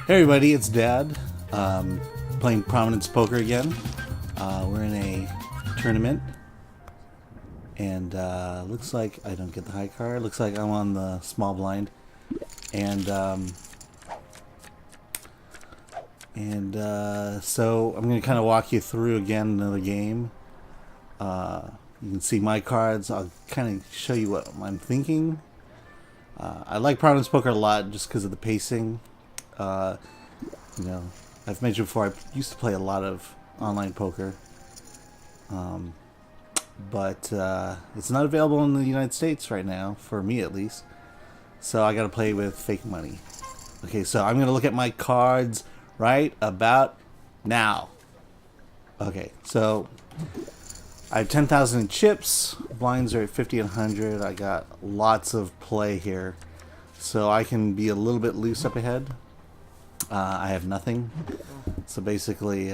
Hey everybody, it's Dad. Playing Prominence Poker again. We're in a tournament, and looks like I don't get the high card. Looks like I'm on the small blind, and so I'm going to kind of walk you through again another game. You can see my cards. I'll kind of show you what I'm thinking. I like Prominence Poker a lot just because of the pacing. You know, I've mentioned before, I used to play a lot of online poker, but it's not available in the United States right now, for me at least, so I gotta play with fake money. Okay, so I'm gonna look at my cards right about now. Okay, so I have 10,000 in chips, blinds are at 50 and 100, I got lots of play here, so I can be a little bit loose up ahead. I have nothing, so basically,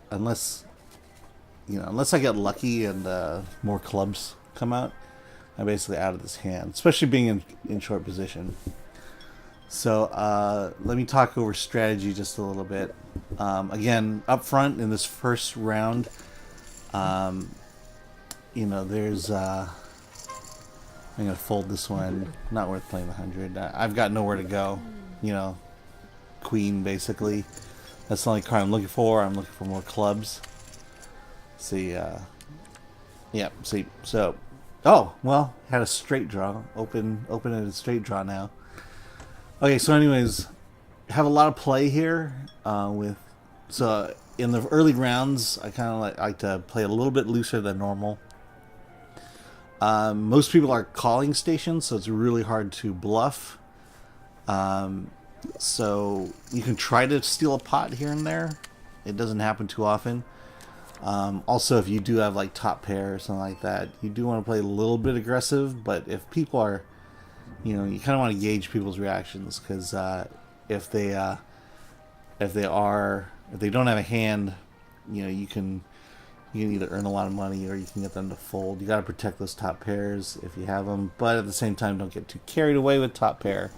unless I get lucky and more clubs come out, I'm basically out of this hand, especially being in short position. So let me talk over strategy just a little bit. Again, up front in this first round, there's I'm gonna fold this one. Not worth playing the 100. I've got nowhere to go. Queen, basically. That's the only card I'm looking for. I'm looking for more clubs. See, yeah, see, so, oh, well, had a straight draw. Open at a straight draw now. Okay, so anyways, have a lot of play here, so in the early rounds, I kind of like to play a little bit looser than normal. Most people are calling stations, so it's really hard to bluff. So you can try to steal a pot here and there. It doesn't happen too often. Also, if you do have like top pair or something like that, you do want to play a little bit aggressive. But if people are, you kind of want to gauge people's reactions, because if they don't have a hand, you can either earn a lot of money or you can get them to fold. You got to protect those top pairs if you have them, but at the same time, don't get too carried away with top pair,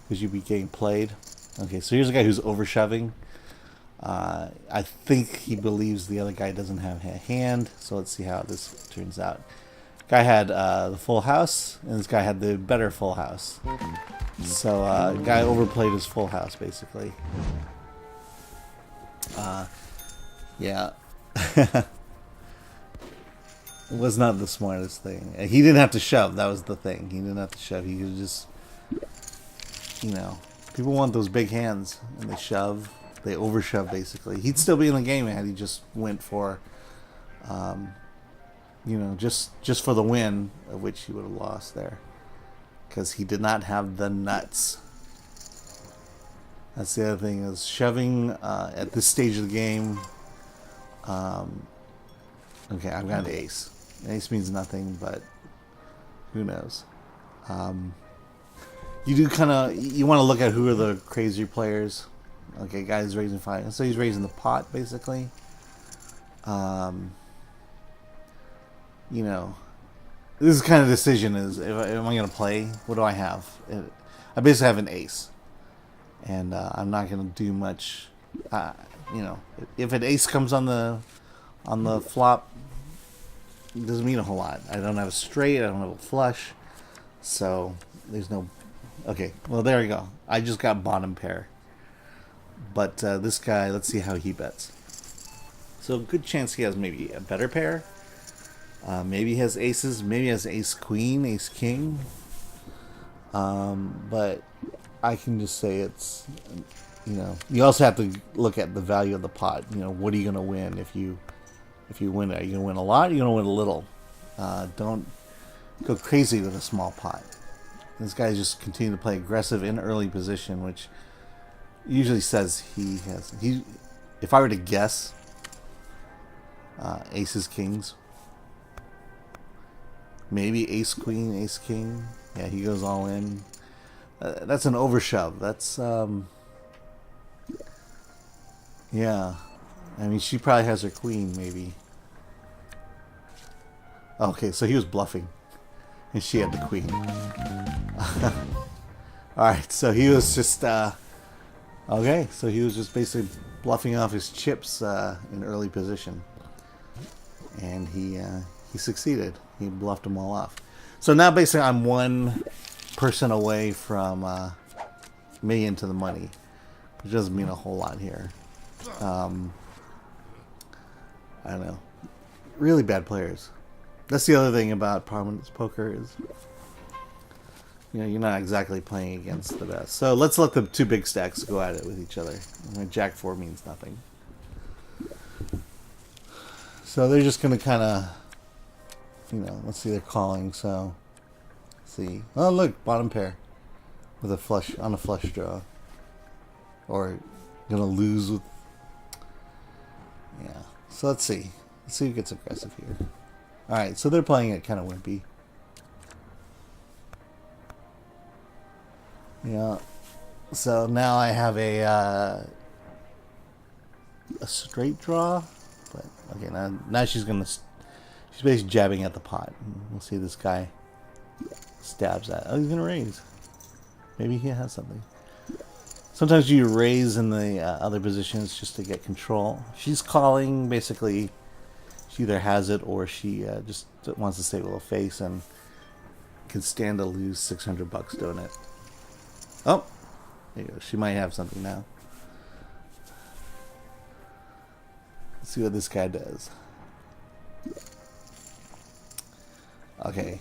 because you'd be getting played. Okay, so here's a guy who's overshoving. I think he believes the other guy doesn't have a hand, so let's see how this turns out. Guy had the full house, and this guy had the better full house. So guy overplayed his full house, basically. Yeah. It was not the smartest thing. He didn't have to shove, that was the thing. He didn't have to shove, he could just... people want those big hands, and they shove, they overshove basically. He'd still be in the game had he just went for, just for the win, of which he would have lost there, because he did not have the nuts. That's the other thing, is shoving at this stage of the game. Okay, I've got an ace. An ace means nothing, but who knows. You do you want to look at who are the crazier players. Okay, guy's raising 5, so he's raising the pot basically. This is kind of decision is, am I going to play? What do I have? I basically have an ace, and I'm not going to do much. If an ace comes on the flop, it doesn't mean a whole lot. I don't have a straight, I don't have a flush, so there's no... Okay, well there you go. I just got bottom pair. But this guy, let's see how he bets. So good chance he has maybe a better pair. Maybe he has aces, maybe he has ace queen, ace king. But I can just say it's, you also have to look at the value of the pot. What are you going to win if you win it? Are you going to win a lot? Or are you going to win a little? Don't go crazy with a small pot. This guy just continuing to play aggressive in early position, which usually says he has... If I were to guess, aces, kings. Maybe ace, queen, ace, king. Yeah, he goes all in. That's an overshove. That's... yeah. I mean, she probably has her queen, maybe. Okay, so he was bluffing. And she had the queen. Alright, so he was just Okay, so he was just basically bluffing off his chips in early position, and he succeeded. He bluffed them all off. So now basically I'm one person away from me into the money, which doesn't mean a whole lot here. I don't know. Really bad players. That's the other thing about Prominence Poker is, you know, you're not exactly playing against the best. So let's let the two big stacks go at it with each other. Jack 4 means nothing. So they're just going to kind of, you know, let's see, they're calling. So, let's see. Oh, look, bottom pair with a flush, on a flush draw. Or going to lose with, yeah. So let's see. Let's see who gets aggressive here. Alright, so they're playing it kind of wimpy. Yeah. So now I have a straight draw. But okay, now she's basically jabbing at the pot. We'll see this guy stabs at. Oh, he's gonna raise. Maybe he has something. Sometimes you raise in the other positions just to get control. She's calling, basically. She either has it or she just wants to save a little face and can stand to lose $600 doing it. Oh, there you go. She might have something now. Let's see what this guy does. Okay,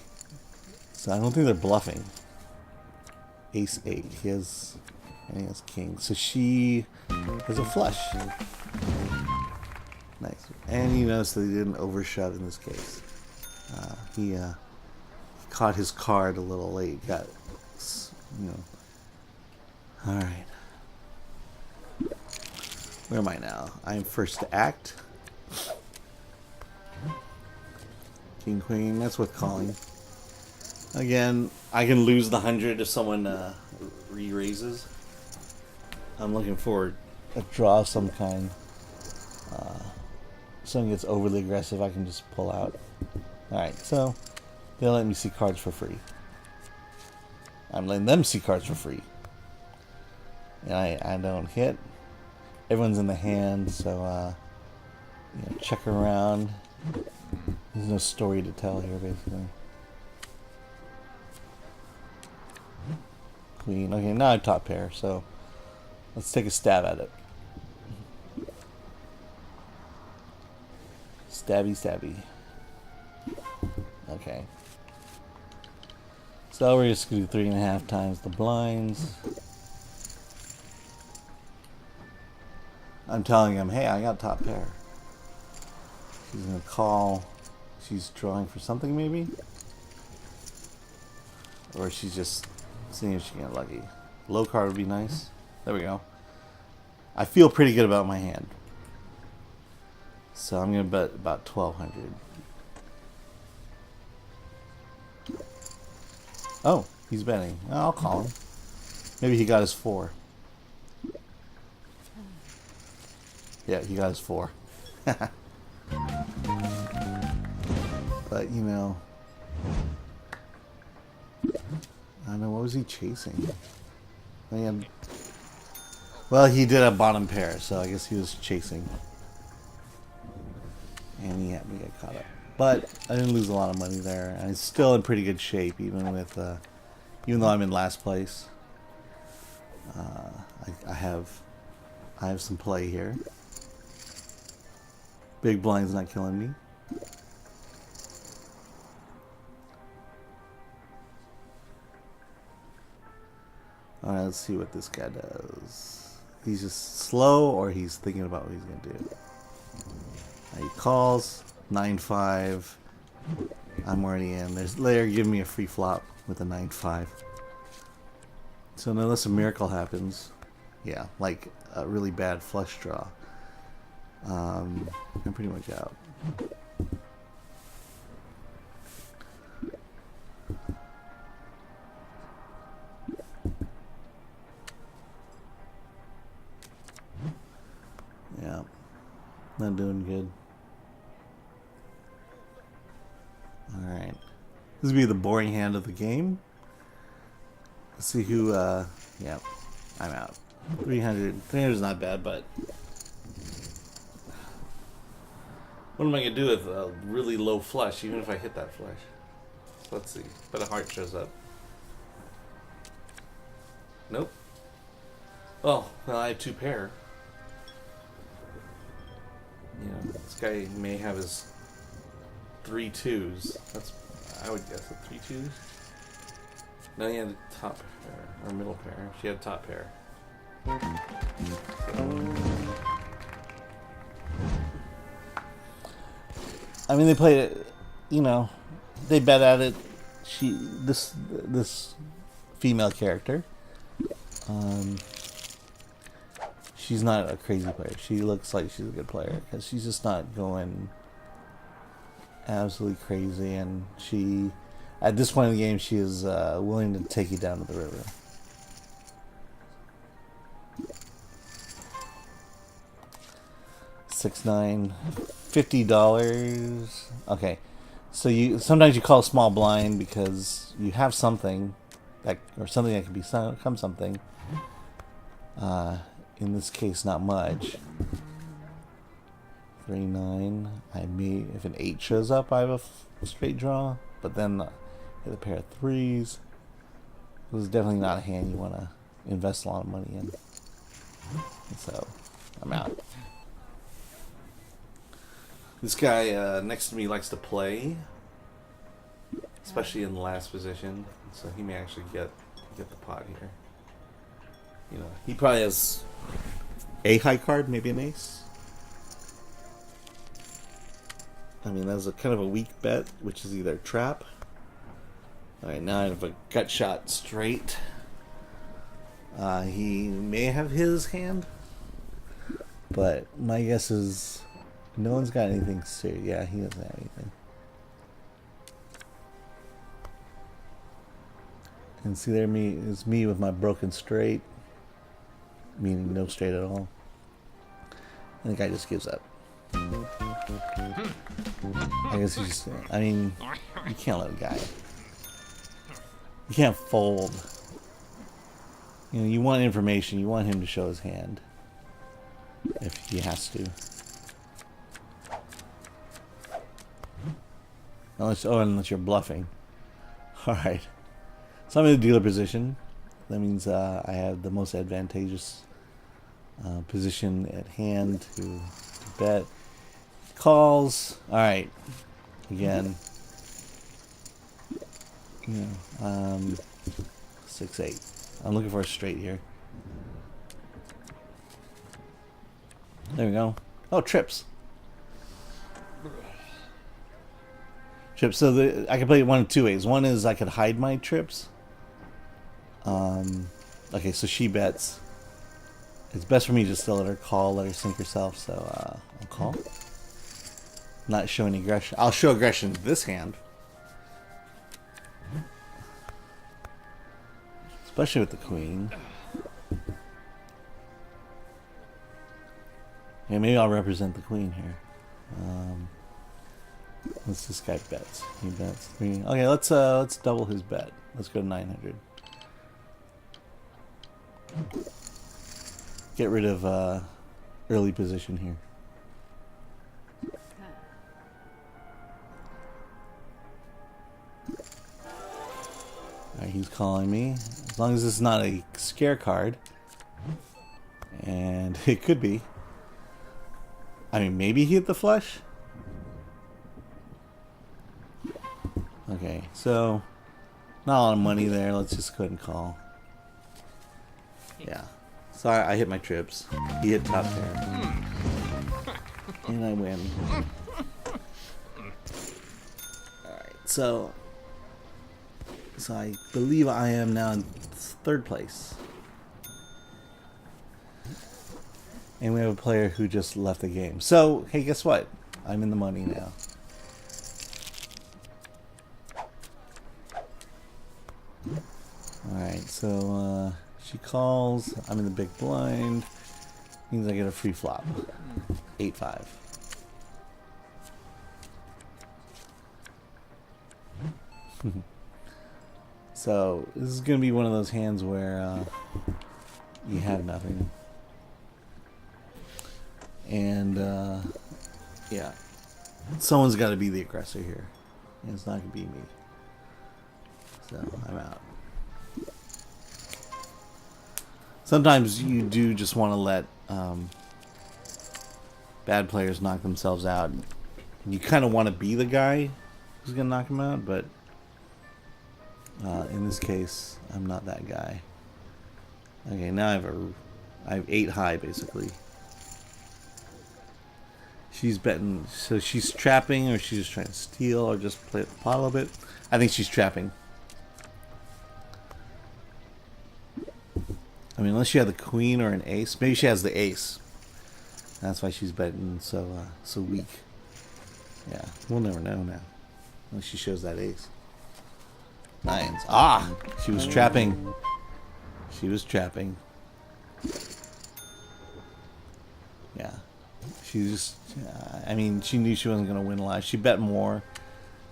so I don't think they're bluffing. Ace 8. He has king. So she has a flush. Nice. And you notice that he didn't overshove in this case. He caught his card a little late. Got, you know. All right. Where am I now? I'm first to act. King, queen. That's worth calling. Again, I can lose the 100 if someone re-raises. I'm looking for a draw of some kind. If someone gets overly aggressive, I can just pull out. Alright, so they'll let me see cards for free. I'm letting them see cards for free. And I don't hit. Everyone's in the hand, so you know, check around. There's no story to tell here, basically. Queen. Okay, now I top pair, so let's take a stab at it. Stabby, stabby. Okay. So we're just going to do 3.5 times the blinds. I'm telling him, hey, I got top pair. She's going to call. She's drawing for something, maybe? Or she's just seeing if she can get lucky. Low card would be nice. There we go. I feel pretty good about my hand. So I'm going to bet about 1,200. Oh, he's betting. I'll call him. Maybe he got his 4. Yeah, he got his 4. But, you know, I don't know, what was he chasing? Man. Well, he did a bottom pair, so I guess he was chasing. And he had me get caught up. But I didn't lose a lot of money there. I'm still in pretty good shape, even with, even though I'm in last place. I have some play here. Big blind's not killing me. Alright, let's see what this guy does. He's just slow, or he's thinking about what he's going to do. He calls. 9-5. I'm already in. They're giving me a free flop with a 9-5. So unless a miracle happens, yeah, like a really bad flush draw, I'm pretty much out. Yeah, not doing good. Alright. This will be the boring hand of the game. Let's see who, yeah, I'm out. 300. 300 is not bad, but what am I gonna do with a really low flush, even if I hit that flush? So let's see. But a heart shows up. Nope. Oh, well, I have 2 pair. You know, this guy may have his 3 twos. That's, I would guess, 3 twos. No, he had a top pair or middle pair. She had top pair. I mean, they played it. You know, they bet at it. This female character. She's not a crazy player. She looks like she's a good player because she's just not going absolutely crazy. And she, at this point in the game, she is willing to take you down to the river. $6, $9, $50. Okay, so sometimes you call a small blind because you have something that, or something that can become something. In this case, not much. 3, 9. I may, if an 8 shows up, I have a straight draw. But then hit a pair of 3s. This is definitely not a hand you want to invest a lot of money in. So I'm out. This guy next to me likes to play, especially in the last position. So he may actually get the pot here. You know, he probably has a high card, maybe an ace. I mean, that's a kind of a weak bet, which is either trap. Alright, now I have a gut shot straight. He may have his hand, but my guess is no one's got anything serious. Yeah, he doesn't have anything. And see there, is me with my broken straight. Meaning no straight at all. And the guy just gives up. I guess he just, I mean, you can't let a guy. You can't fold. You know, you want information. You want him to show his hand. If he has to. Unless you're bluffing. Alright. So I'm in the dealer position. That means I have the most advantageous position at hand to bet. Calls. Alright. Again. 6-8. I'm looking for a straight here. There we go. Oh, trips. Trips. So I can play it one of 2 ways. One is I could hide my trips. Okay, so she bets. It's best for me just to let her call, let her sink herself, so I'll call. Not show any aggression. I'll show aggression to this hand. Especially with the queen. Yeah, maybe I'll represent the queen here. What's this guy bets? He bets 3. Okay, let's double his bet. Let's go to 900. Get rid of early position here. Alright, he's calling me. As long as it's not a scare card. And it could be. I mean, maybe he hit the flush? Okay, so not a lot of money there. Let's just go ahead and call. Yeah. Sorry, I hit my trips. He hit top pair. And I win. Alright, so I believe I am now in 3rd place. And we have a player who just left the game. So, hey, guess what? I'm in the money now. Alright, so she calls. I'm in the big blind. Means I get a free flop. 8-5. So this is going to be one of those hands where You had nothing. And, yeah. Someone's got to be the aggressor here. And it's not going to be me. So, I'm out. Sometimes you do just want to let bad players knock themselves out. You kind of want to be the guy who's going to knock them out, but in this case, I'm not that guy. Okay, now I have 8 high, basically. She's betting, so she's trapping, or she's just trying to steal, or just play the pot a little bit. I think she's trapping. I mean, unless she had the queen or an ace. Maybe she has the ace. That's why she's betting so weak. Yeah, we'll never know now. Unless she shows that ace. 9s. Ah! She was trapping. She was trapping. Yeah. She just... I mean, she knew she wasn't going to win a lot. She bet more.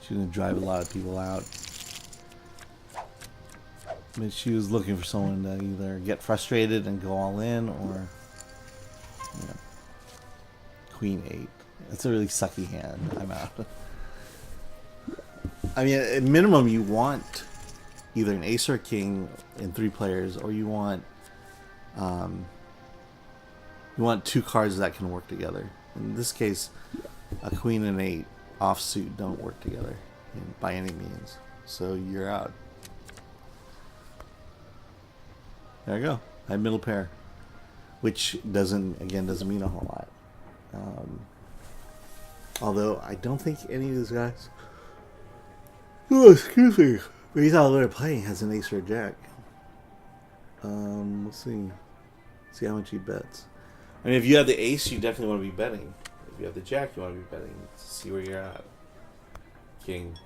She was going to drive a lot of people out. But she was looking for someone to either get frustrated and go all in, or... You know, Queen 8. That's a really sucky hand. I'm out. I mean, at minimum, you want either an ace or a king in 3 players, or you want 2 cards that can work together. In this case, a queen and 8 offsuit don't work together by any means. So you're out. There you go. I had middle pair, which doesn't mean a whole lot. Although I don't think any of these guys. Oh, excuse me. But he's out there playing has an ace or a jack. Let's see. See how much he bets. I mean, if you have the ace, you definitely want to be betting. If you have the jack, you want to be betting. See where you're at. King.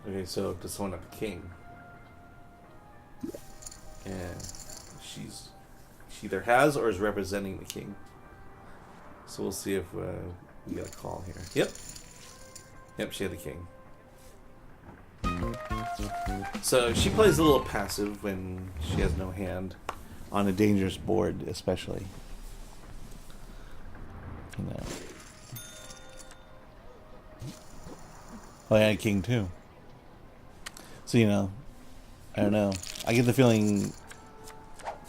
Okay, so does someone have a king? And she either has or is representing the king. So we'll see if we get a call here. Yep, she had the king. So she plays a little passive when she has no hand on a dangerous board, especially. You know. Oh, yeah, king too. So, you know, I don't know. I get the feeling,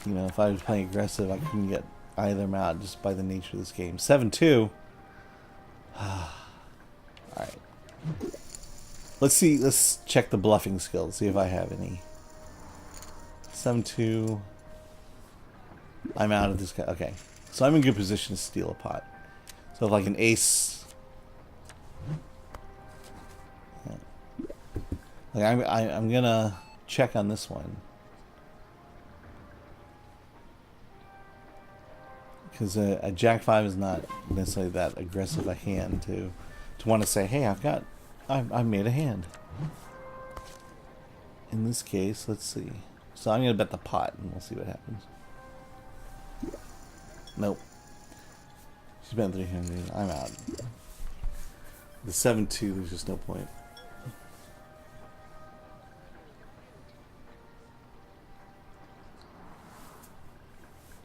you know, if I was playing aggressive, I couldn't get either of them out just by the nature of this game. 7-2. Alright. Let's check the bluffing skills, see if I have any. 7-2. I'm out of this guy. Okay. So I'm in good position to steal a pot. So if like an ace. Like I'm gonna check on this one. Because a jack 5 is not necessarily that aggressive a hand to want to say, hey, I've made a hand. In this case, let's see. So I'm gonna bet the pot and we'll see what happens. Nope. She's bet 300. I'm out. The 7-2, there's just no point.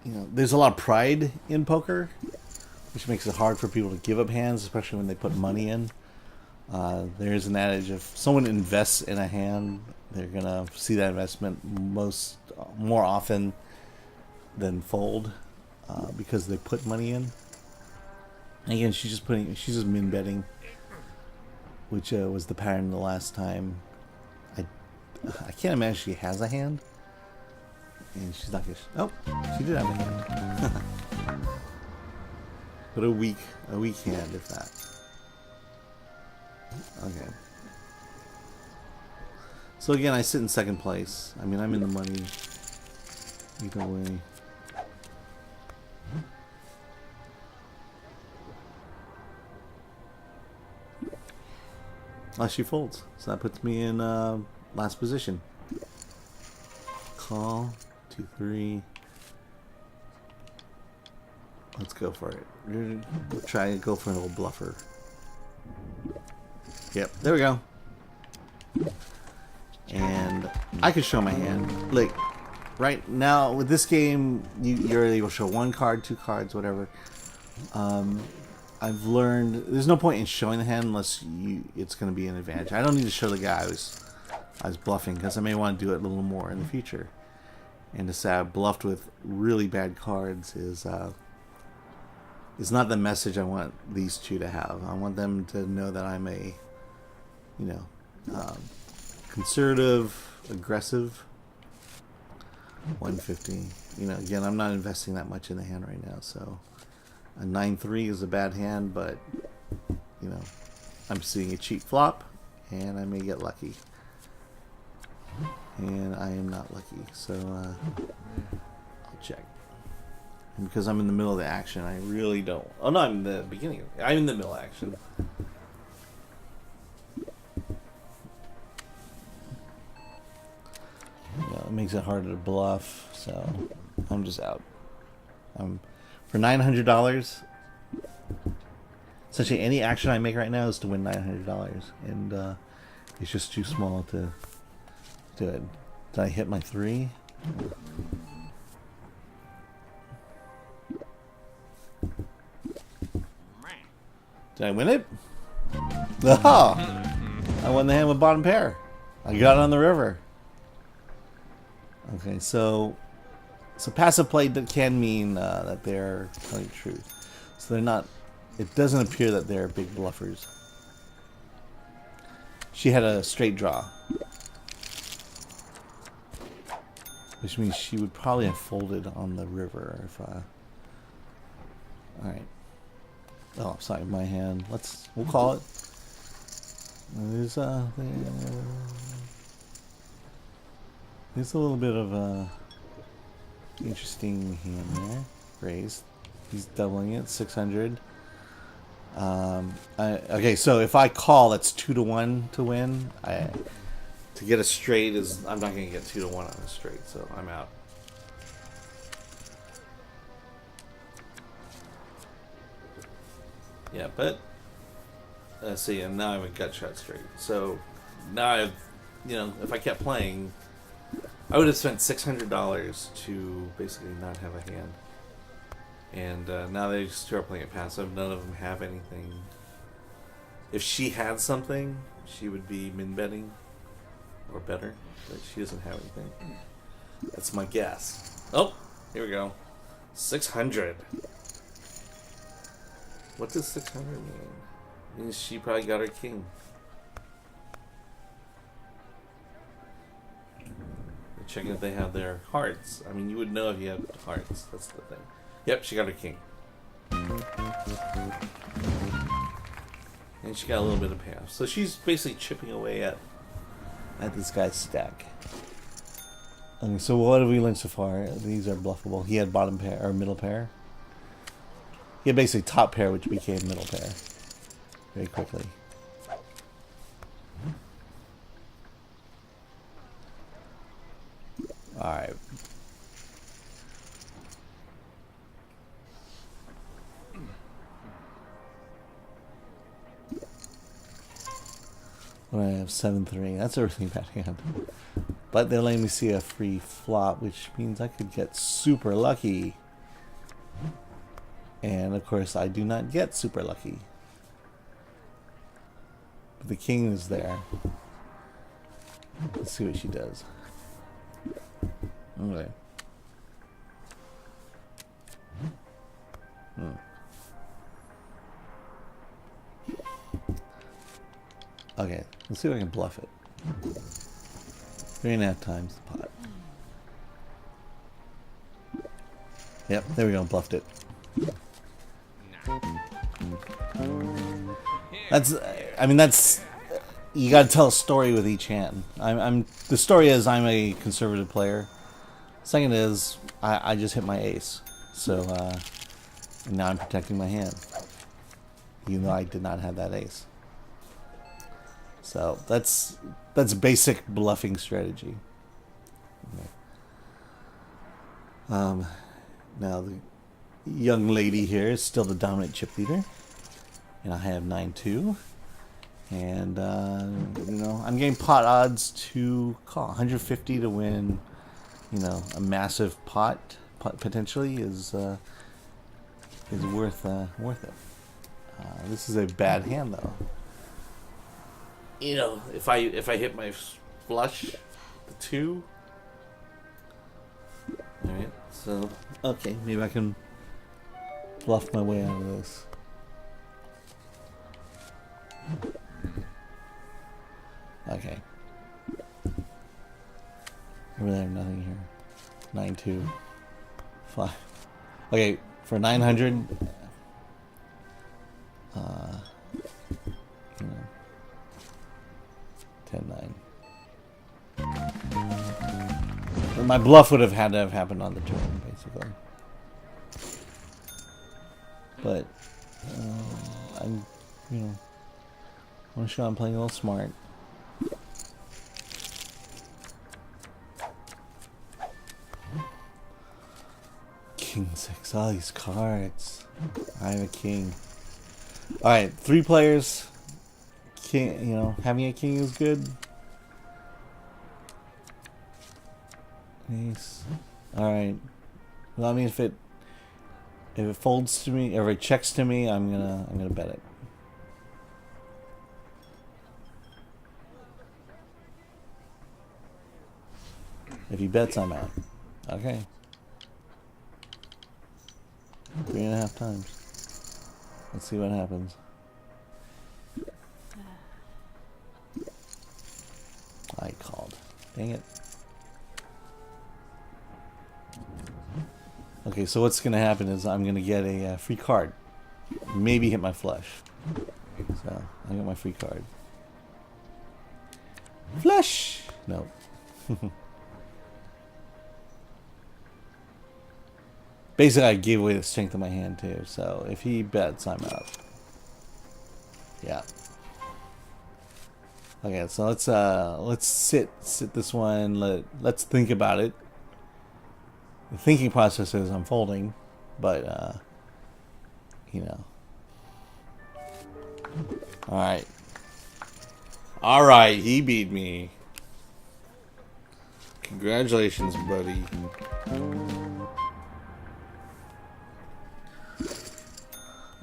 You know, there's a lot of pride in poker, which makes it hard for people to give up hands, especially when they put money in. There is an adage: if someone invests in a hand, they're gonna see that investment more often than fold because they put money in. And again, she's just min betting, which was the pattern the last time. I can't imagine she has a hand. And she's not gonna. Oh, she did have a hand. But a weak hand, if that. Okay. So again, I sit in second place. I mean, I'm in the money. Either way. She folds. So that puts me in last position. Call. 2, 3. Let's go for it. We'll try and go for an old bluffer. Yep, there we go. And I could show my hand. Like, right now with this game, you're able to show 1 card, 2 cards, whatever. I've learned there's no point in showing the hand unless it's going to be an advantage. I don't need to show the guy I was bluffing because I may want to do it a little more in the future. And to say I bluffed with really bad cards is not the message I want these two to have. I want them to know that I'm a, conservative, aggressive. 150. Again, I'm not investing that much in the hand right now, so a 9-3 is a bad hand, but I'm seeing a cheap flop, and I may get lucky. And I am not lucky, so I'll check. And because I'm in the middle of the action, I really don't. Oh no, I'm in the beginning. I'm in the middle of action. It makes it harder to bluff, so I'm just out. For $900. Essentially, any action I make right now is to win $900, and it's just too small to do it. Did I hit my 3? Did I win it? Aha! I won the hand with bottom pair. I got it on the river. Okay, so passive play can mean that they're telling the truth. So they're not. It doesn't appear that they're big bluffers. She had a straight draw, which means she would probably have folded on the river if. All right. Oh, sorry, my hand. We'll call it. There's a little bit of a interesting hand there. Raised. He's doubling it. 600. Okay, so if I call, that's 2-1 to win. To get a straight I'm not going to get 2-1 on a straight, so I'm out. Yeah, but let's see, and now I'm a gut shot straight. So now if I kept playing, I would have spent $600 to basically not have a hand. And now they just are playing it passive. None of them have anything. If she had something, she would be min betting or better, but she doesn't have anything. That's my guess. Oh, here we go. 600. What does 600 mean? It means she probably got her king. They're checking if they have their hearts. I mean, you would know if you have hearts. That's the thing. Yep, she got her king. And she got a little bit of payoff. So she's basically chipping away at this guy's stack. Okay, so what have we learned so far? These are bluffable. He had bottom pair or middle pair. He had basically top pair, which became middle pair very quickly. All right. Well, I have 7-3. That's a really bad hand. But they're letting me see a free flop, which means I could get super lucky. And of course, I do not get super lucky. But the king is there. Let's see what she does. Okay. Okay, let's see if I can bluff it. 3.5 times the pot. Yep, there we go, bluffed it. That's you gotta tell a story with each hand. The story is I'm a conservative player. Second is I just hit my ace, so and now I'm protecting my hand, even though I did not have that ace. So that's basic bluffing strategy. Okay. Now the young lady here is still the dominant chip leader, and I have 9-2, and I'm getting pot odds to call 150 to win you know, a massive pot potentially is worth it. This is a bad hand though. You know, if I hit my flush, the 2. All right, so okay, maybe I can bluff my way out of this. Okay. Over there, nothing here. 9-2. 5. Okay, for 900. You know, 10-9. My bluff would have had to have happened on the turn, basically. But I'm, you know, I want to show I'm playing a little smart. King 6, all these cards. I have a king. Alright, 3 players. King, you know, having a king is good. Ace. Alright. Well, I mean, if it folds to me, or if it checks to me, I'm gonna bet it. If he bets, I'm out. Okay. 3.5 times. Let's see what happens. I called. Dang it. Okay, so what's going to happen is I'm going to get a free card. Maybe hit my flush. So, I got my free card. Flush! No. Basically, I gave away the strength of my hand too. So if he bets, I'm out. Yeah. Okay, so let's sit this one. Let's think about it. The thinking process is unfolding, but you know. All right, he beat me. Congratulations, buddy.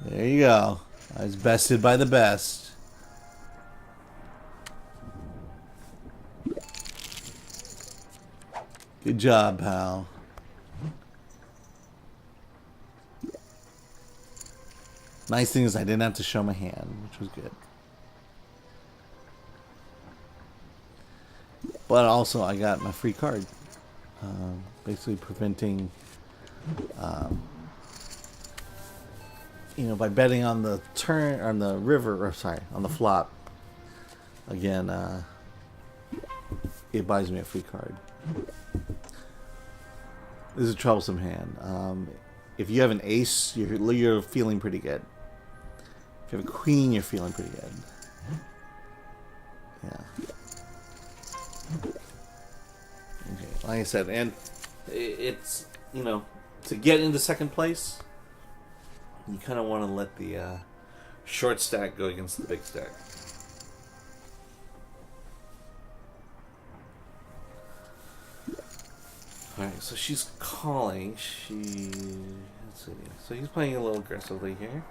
There you go. I was bested by the best. Good job, pal. Nice thing is I didn't have to show my hand, which was good. But also I got my free card. Basically preventing... you know, by betting on the turn, on the river, or sorry, on the flop, again, it buys me a free card. This is a troublesome hand. If you have an ace, you're feeling pretty good. If you have a queen, you're feeling pretty good. Yeah. Okay, like I said, and it's, you know, to get into second place, you kind of want to let the short stack go against the big stack. Alright, so she's calling. Let's see. So he's playing a little aggressively here.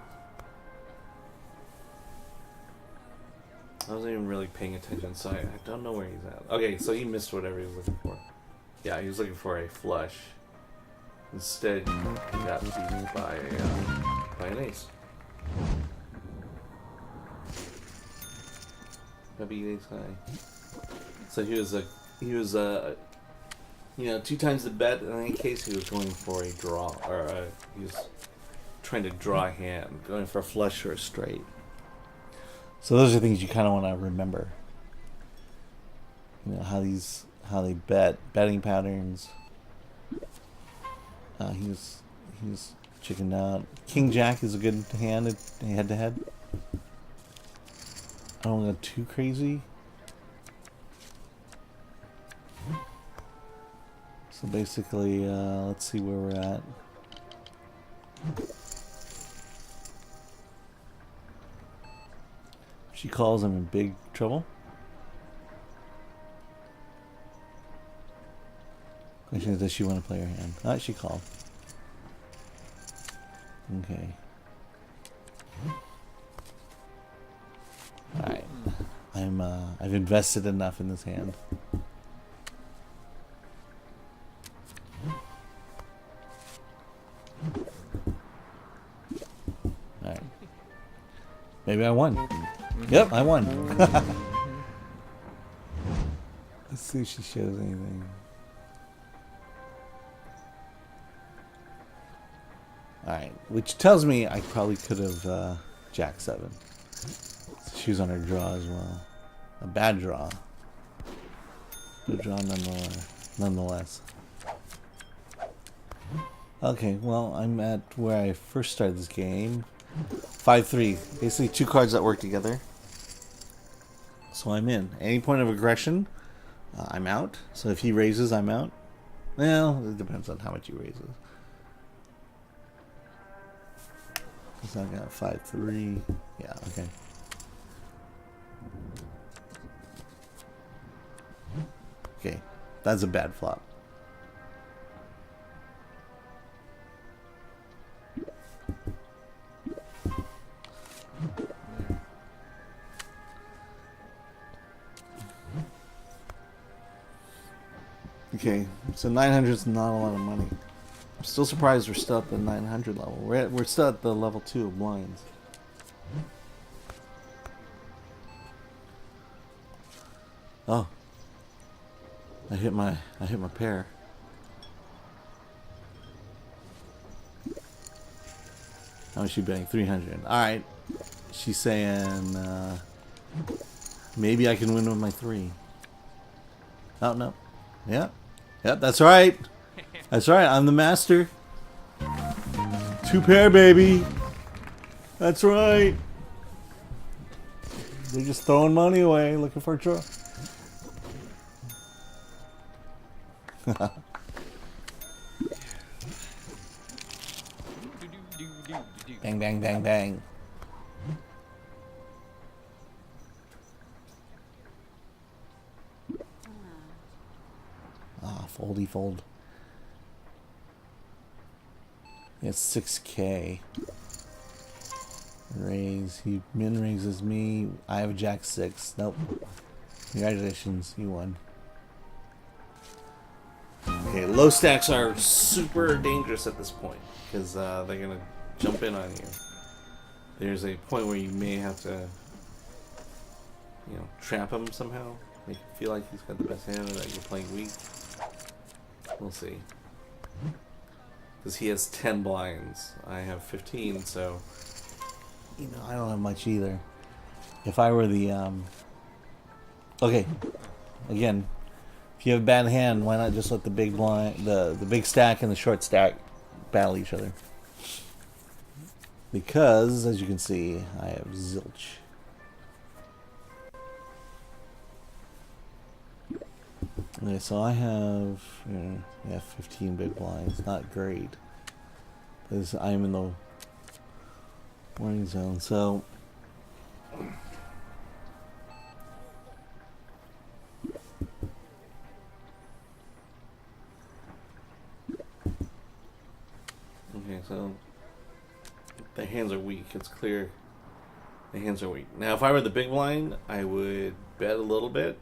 I wasn't even really paying attention, so I don't know where he's at. Okay, so he missed whatever he was looking for. Yeah, he was looking for a flush. Instead, he got beat by an ace. Got beat ace high. So he was you know, 2 times the bet. In any case, he was going for a draw, or he was trying to draw a hand, going for a flush or a straight. So those are things you kind of want to remember. You know how they betting patterns. He was chickened out. King Jack is a good hand head to head. I don't go too crazy. So basically, let's see where we're at. She calls him in big trouble. Question is, does she want to play her hand? Ah, she called. Okay. Alright. I've invested enough in this hand. Alright. Maybe I won. Yep, I won. Let's see if she shows anything. Alright, which tells me I probably could have Jack 7. She was on her draw as well. A bad draw. Good draw nonetheless. Okay, well, I'm at where I first started this game. 5-3. Basically 2 cards that work together. So I'm in. Any point of aggression, I'm out. So if he raises, I'm out. Well, it depends on how much he raises. So I got 5-3. Yeah, okay. Okay, that's a bad flop. Okay, so 900 is not a lot of money. I'm still surprised we're still at the 900 level. We're still at the level 2 of blinds. Oh, I hit my pair. How is she betting? 300. All right, she's saying maybe I can win with my 3. Oh no, yeah, that's right. That's right, I'm the master. 2 pair, baby. That's right. They're just throwing money away, looking for a draw. Bang, bang, bang, bang. Ah, foldy fold. It's 6K. Raise. He min raises me. I have a Jack 6. Nope. Congratulations, you won. Okay, low stacks are super dangerous at this point because they're gonna jump in on you. There's a point where you may have to, trap him somehow. Make him feel like he's got the best hand or that you're playing weak. We'll see. Because he has 10 blinds. I have 15, so I don't have much either. If I were the okay, again, if you have a bad hand, why not just let the big blind, the big stack and the short stack battle each other? Because as you can see, I have zilch. Okay, so I have 15 big blinds. Not great, because I'm in the warning zone. So okay, so the hands are weak. It's clear the hands are weak. Now, if I were the big blind, I would bet a little bit.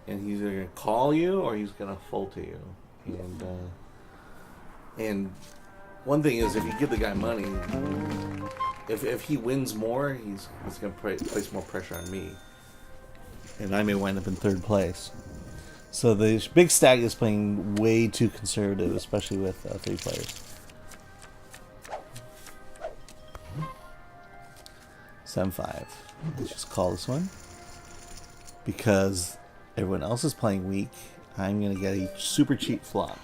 And he's either going to call you or he's going to fold to you. And one thing is, if you give the guy money, if he wins more, he's going to place more pressure on me. And I may wind up in 3rd place. So the big stack is playing way too conservative, especially with 3 players. 7-5. Let's just call this one. Because everyone else is playing weak, I'm going to get a super cheap flop.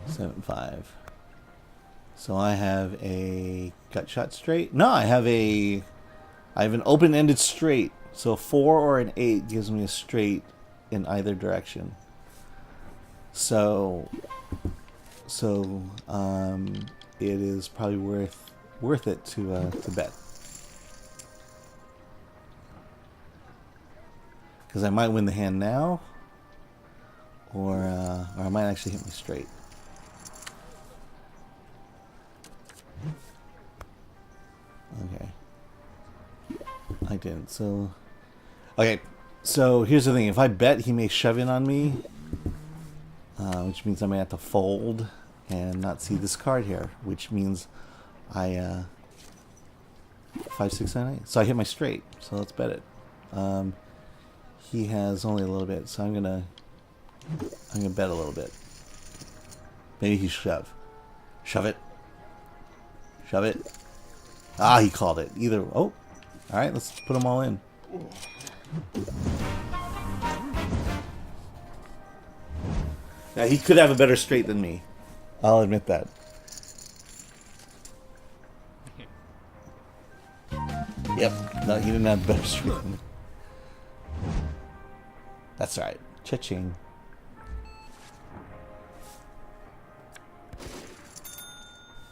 7-5. So I have a gut shot straight. No, I have an open-ended straight. So a 4 or an 8 gives me a straight in either direction. So it is probably worth it to bet. Because I might win the hand now, or I might actually hit me straight. Okay. I didn't, so... Okay, so here's the thing. If I bet, he may shove in on me, which means I may have to fold and not see this card here, which means I... 5, 6, 7, 8. So I hit my straight, so let's bet it. He has only a little bit, so I'm gonna bet a little bit. Maybe he shove. Shove it. Shove it. Ah, he called it. Either. Oh, all right. Let's put them all in. Now he could have a better straight than me. I'll admit that. Yep. No, he didn't have a better straight than me. That's right. Cha-ching.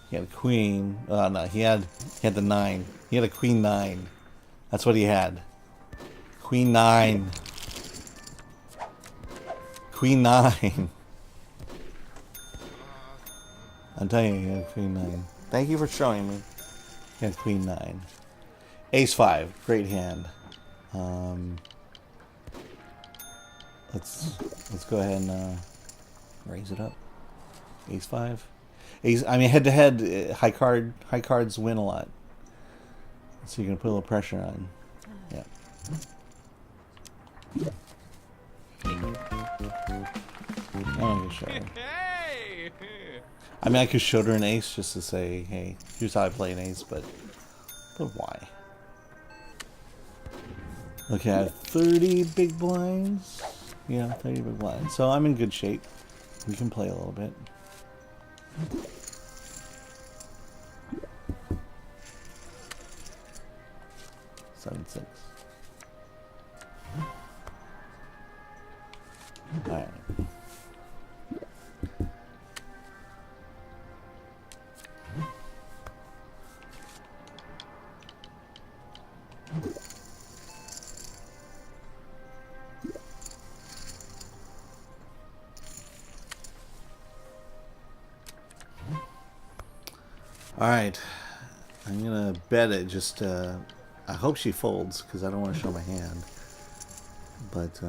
He had a queen. Oh no, he had the 9. He had a queen 9. That's what he had. Queen 9. Queen 9. I'm telling you, he had queen 9. Thank you for showing me. He had queen 9. Ace 5. Great hand. Let's go ahead and raise it up. Ace 5. Ace. I mean, head to head, high cards win a lot. So you're gonna put a little pressure on. Yeah. I'm gonna show her. I mean, I could show her an ace just to say, hey, here's how I play an ace, but why? Okay, I have 30 big blinds. Yeah, 30 big blinds. So I'm in good shape. We can play a little bit. Seven, 6. All right. Alright, I'm gonna bet it. Just, I hope she folds, because I don't want to show my hand. But,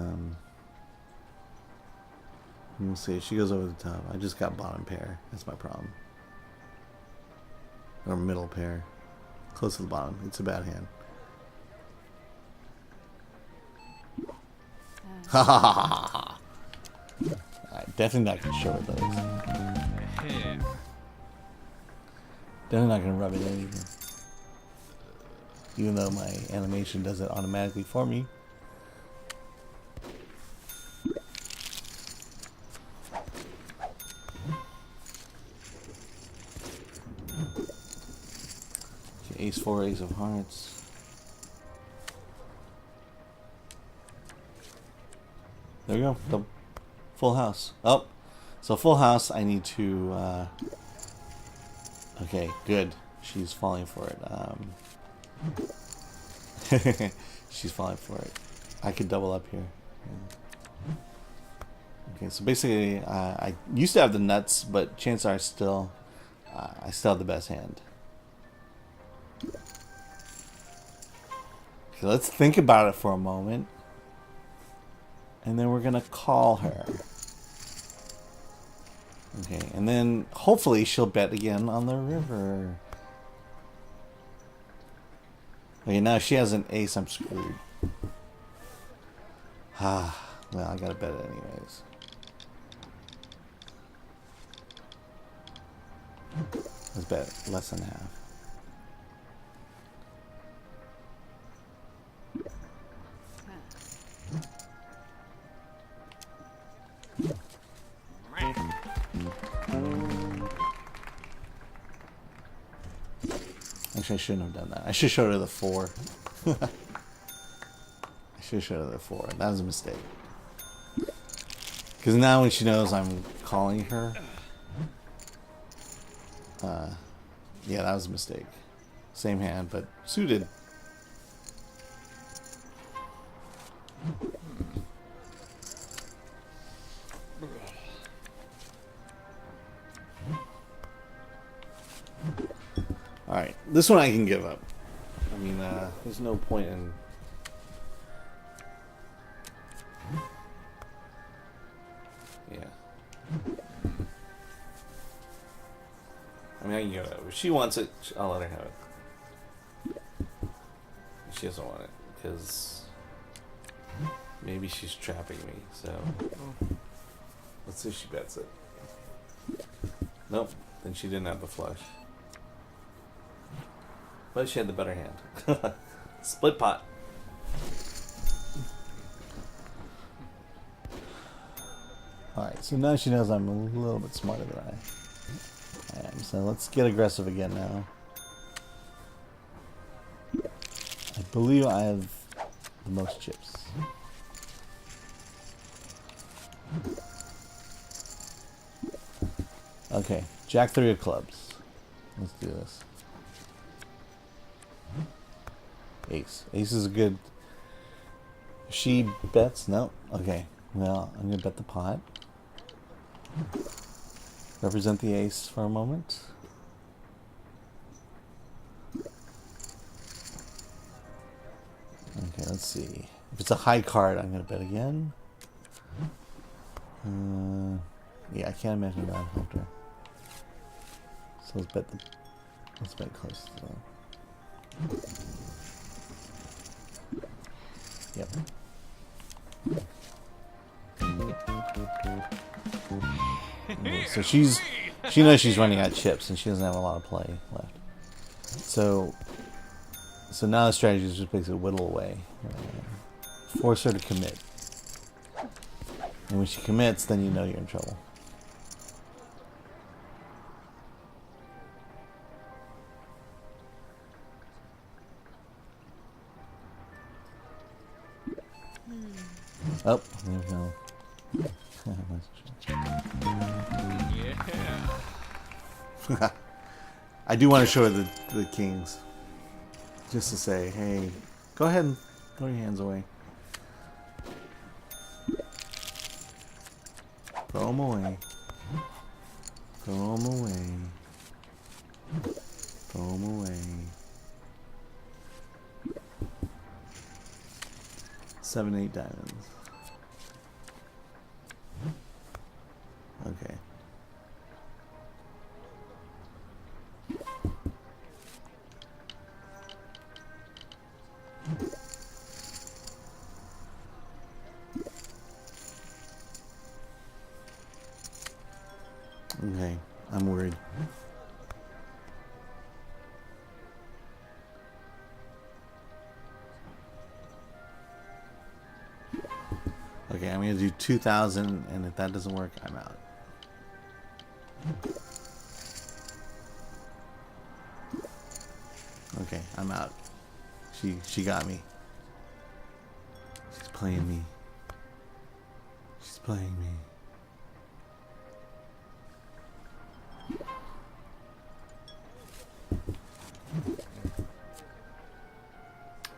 we'll see. She goes over the top. I just got bottom pair. That's my problem. Or middle pair. Close to the bottom. It's a bad hand. Ha ha ha ha ha! Alright, definitely not gonna show her those. Definitely not gonna rub it in either. Even though my animation does it automatically for me. Okay, ace 4, ace of hearts. There we go. The full house. Oh, so full house. I need to. Okay, good. She's falling for it. She's falling for it. I could double up here. Yeah. Okay, so basically, I used to have the nuts, but chances are I still have the best hand. Okay, let's think about it for a moment, and then we're gonna call her. Okay, and then hopefully she'll bet again on the river. Okay, now if she has an ace, I'm screwed. Ah, well, I gotta bet it anyways. Let's bet less than half. Actually, I shouldn't have done that. I should have showed her the 4. I should have showed her the 4. That was a mistake. Because now when she knows I'm calling her, Yeah, that was a mistake. Same hand, but suited. Alright, this one I can give up. I mean, there's no point in... Yeah. I mean, I can give it up. If she wants it, I'll let her have it. If she doesn't want it, because maybe she's trapping me, so... Let's see if she bets it. Nope, then she didn't have the flush. But she had the better hand. Split pot. Alright, so now she knows I'm a little bit smarter than I am. So let's get aggressive again now. I believe I have the most chips. Okay, Jack 3 of clubs. Let's do this. Ace. Ace is a good... She bets? No? Okay. Well, I'm going to bet the pot. Represent the ace for a moment. Okay, let's see. If it's a high card, I'm going to bet again. Yeah, I can't imagine that helped her. So let's bet close to that. Yep. Okay, so she knows she's running out of chips and she doesn't have a lot of play left. So now the strategy is just basically whittle away, force her to commit. And when she commits, then you know you're in trouble. Oh, there we go. Yeah. I do want to show her the kings. Just to say, hey, go ahead and throw your hands away. Throw them away. Throw them away. Throw them away. 7, 8 diamonds. Okay. Okay, I'm worried. Okay, I'm gonna do 2,000, and if that doesn't work, I'm out. Okay, I'm out. She got me. She's playing me. She's playing me.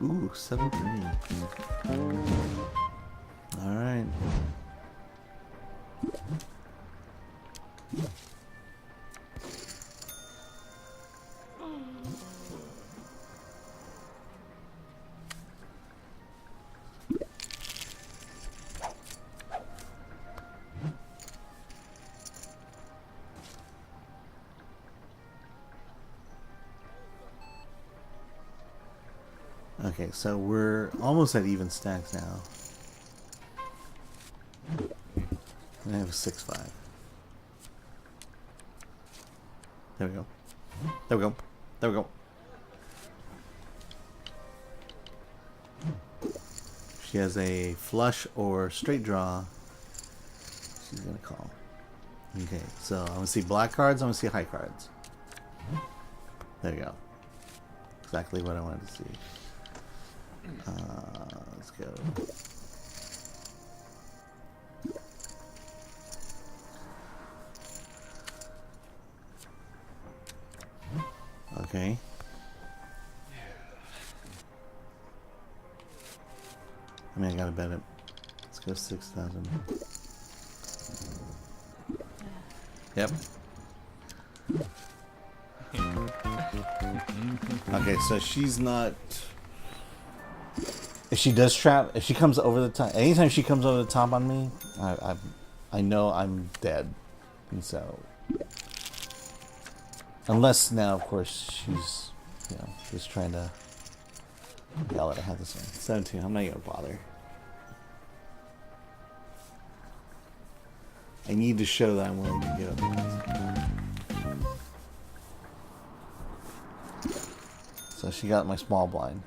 Ooh, 7-3. All right. Okay, so we're almost at even stacks now. I have a 6-5. There we go. There we go. There we go. She has a flush or straight draw. She's gonna call. Okay, so I'm gonna see black cards. I'm gonna see high cards. There you go. Exactly what I wanted to see. Let's go. Okay. I mean, I gotta bet it. Let's go 6,000. Yep. Okay, so she's not. If she does trap, if she comes over the top, anytime she comes over the top on me, I know I'm dead, and so. Unless now, of course, she's, you know, just trying to. Yeah, I'll let her have this one. 17. I'm not gonna bother. I need to show that I'm willing to give up. So she got my small blind.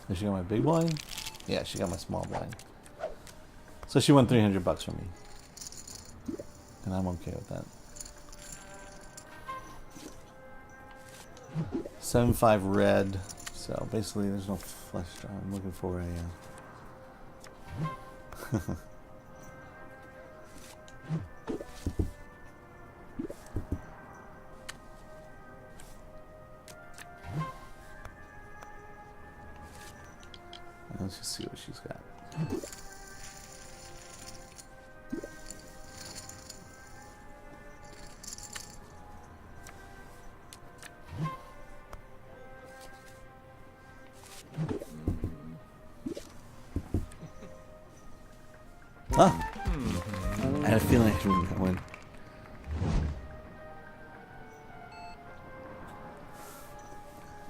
So she got my big blind? Yeah, she got my small blind. So she won $300 from me. And I'm okay with that. 7-5 red. So basically there's no flush draw. I'm looking for a... Let's just see what she's got. Huh? I had a feeling I could win.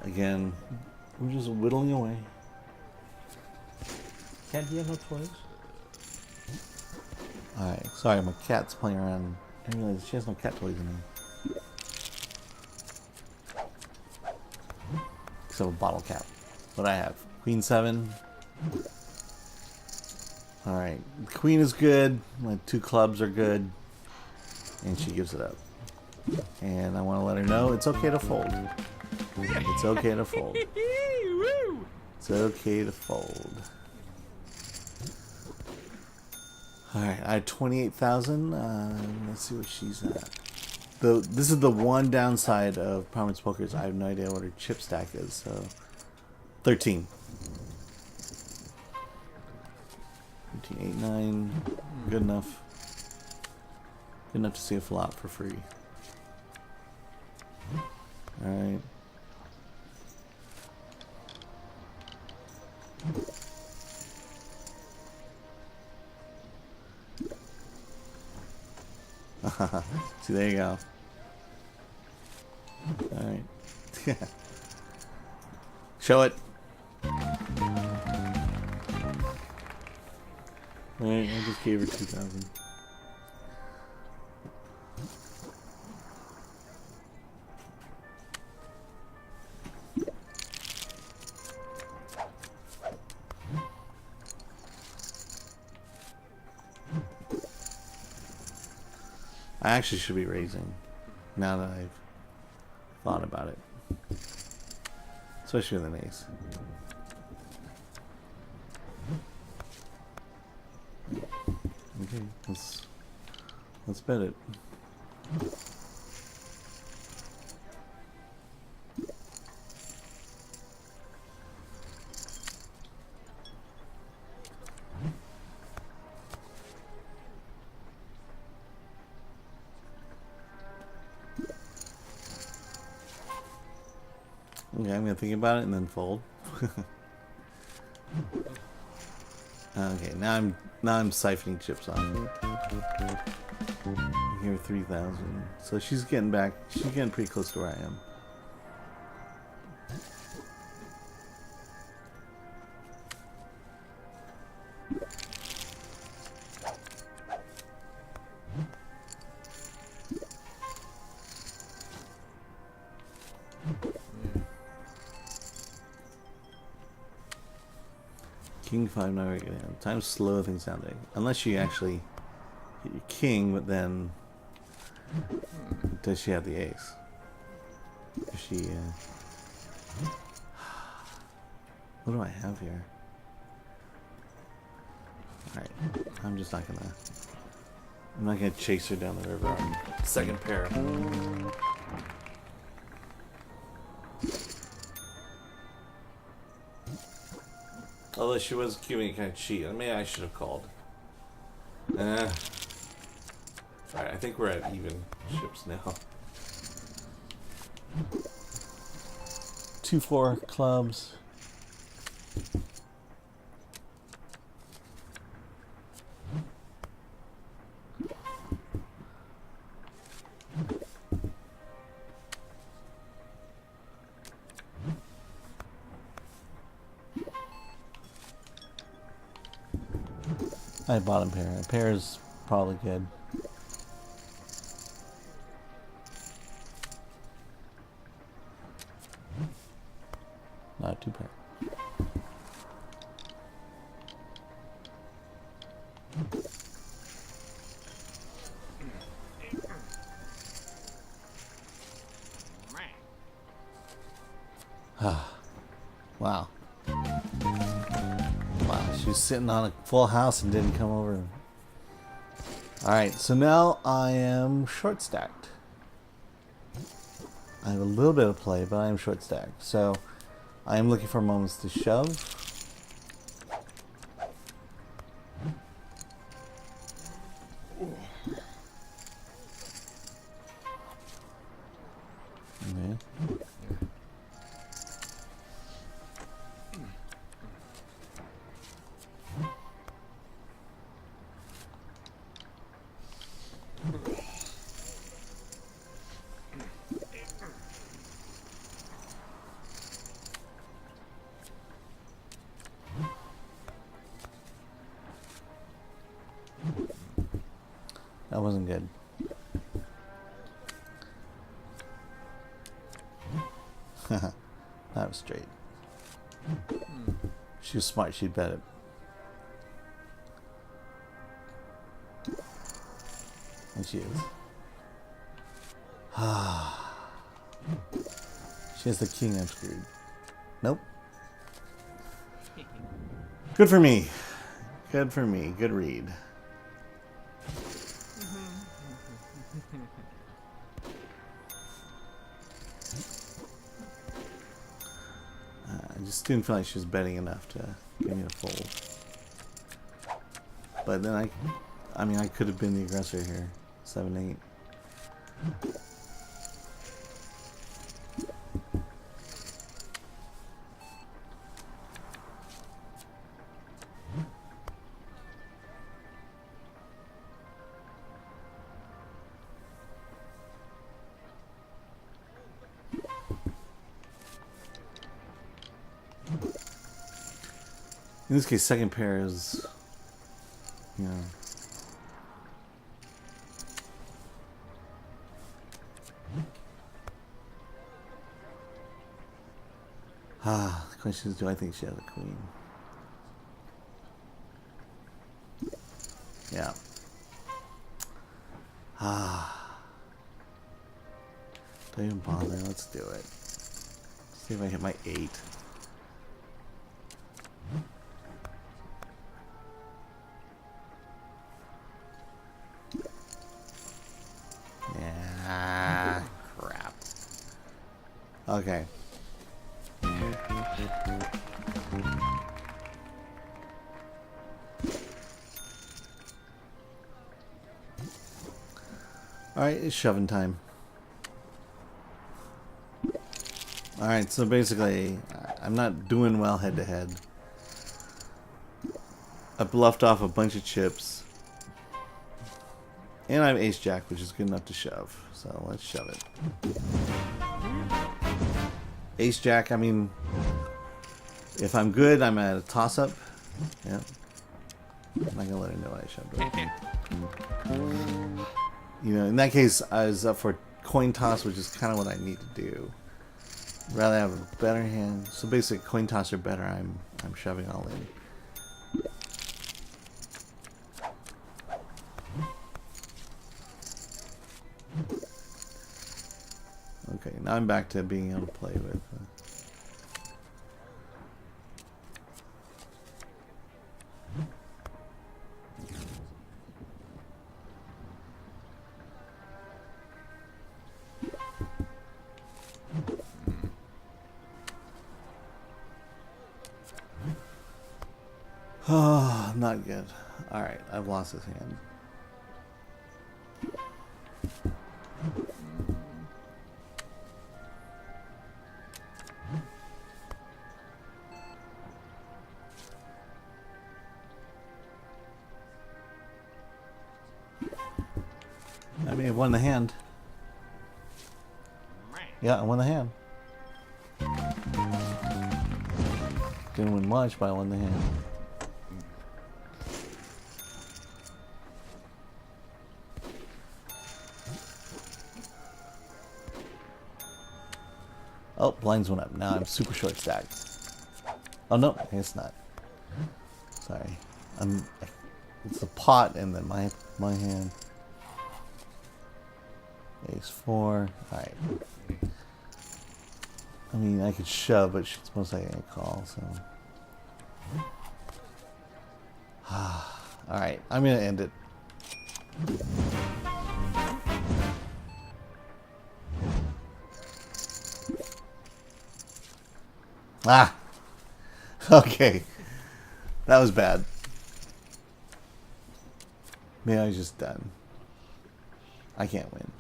Again, we're just whittling away. Cat, do you have no toys? Alright, sorry, my cat's playing around. I didn't realize she has no cat toys in there. Except a bottle cap. What I have? Queen 7. Alright, queen is good. My 2 clubs are good. And she gives it up. And I want to let her know it's okay to fold. It's okay to fold. It's okay to fold. Alright, I had 28,000. Let's see what she's at. This is the one downside of Prominence Poker is I have no idea what her chip stack is. So 13. 13, 8, 9. Good enough. Good enough to see a flop for free. Alright. See, there you go. Alright. Show it. Alright, I just gave her 2,000. I actually should be raising now that I've thought about it, especially with an ace. Okay, let's bet it. Okay, I'm gonna think about it and then fold. Okay, now I'm siphoning chips off. Here 3,000. So she's getting back. She's getting pretty close to where I am. King 5, not very good. Time to slow things down there. Unless she actually hit your king, but then does she have the ace? If she, what do I have here? Alright, I'm just not gonna. I'm not gonna chase her down the river on second pair. Although she was giving me kind of cheat. Maybe I should have called. Alright, I think we're at even ships now. 2-4 clubs. I bottom pair. A pair is probably good. Not 2 pair. Wow. Wow, she was sitting on a full house and didn't come over. Alright, so now I am short stacked. I have a little bit of play, but I am short stacked. So I am looking for moments to shove. Okay. That wasn't good. That was straight. She was smart, she'd bet it. And she is. She has the king, I'm screwed. Nope. Good for me. Good for me. Good read. I just didn't feel like she was betting enough to give me a fold. But then I mean, I could have been the aggressor here. 7-8. In this case, second pair is, you know, the question is, do I think she has a queen? Yeah. Don't even bother. Let's do it. See if I hit my 8. Yeah. Crap. Okay. Alright, it's shoving time. Alright, so basically, I'm not doing well head to head. I bluffed off a bunch of chips. And I have ace jack, which is good enough to shove. So let's shove it. Ace jack, I mean, if I'm good, I'm at a toss up. Yeah. I'm not gonna let her know I shoved it. You know, in that case, I was up for coin toss, which is kind of what I need to do. Rather have a better hand. So basically, coin toss or better, I'm shoving all in. Okay, now I'm back to being able to play with. Oh, not good. Alright, I've lost his hand. I may have won the hand. Yeah, I won the hand. Didn't win much, but I won the hand. Oh, blinds went up. Now I'm super short stacked. Oh no, it's not. Sorry, it's a pot and then my hand. Ace 4. All right. I mean, I could shove, but she's most likely gonna call. So. All right, I'm gonna end it. Ah. Okay. That was bad. Maybe I was just done. I can't win.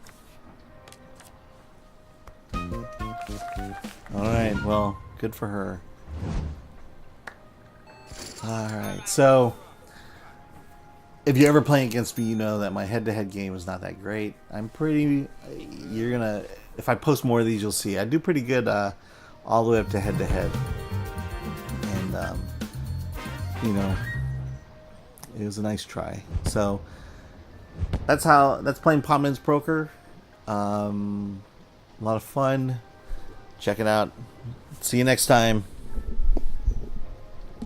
Alright, well, good for her. Alright, so if you're ever playing against me, you know that my head-to-head game is not that great. I'm pretty... You're gonna... If I post more of these, you'll see. I do pretty good all the way up to head-to-head. And, you know, it was a nice try. So, that's playing Prominence Poker. A lot of fun. Check it out. See you next time.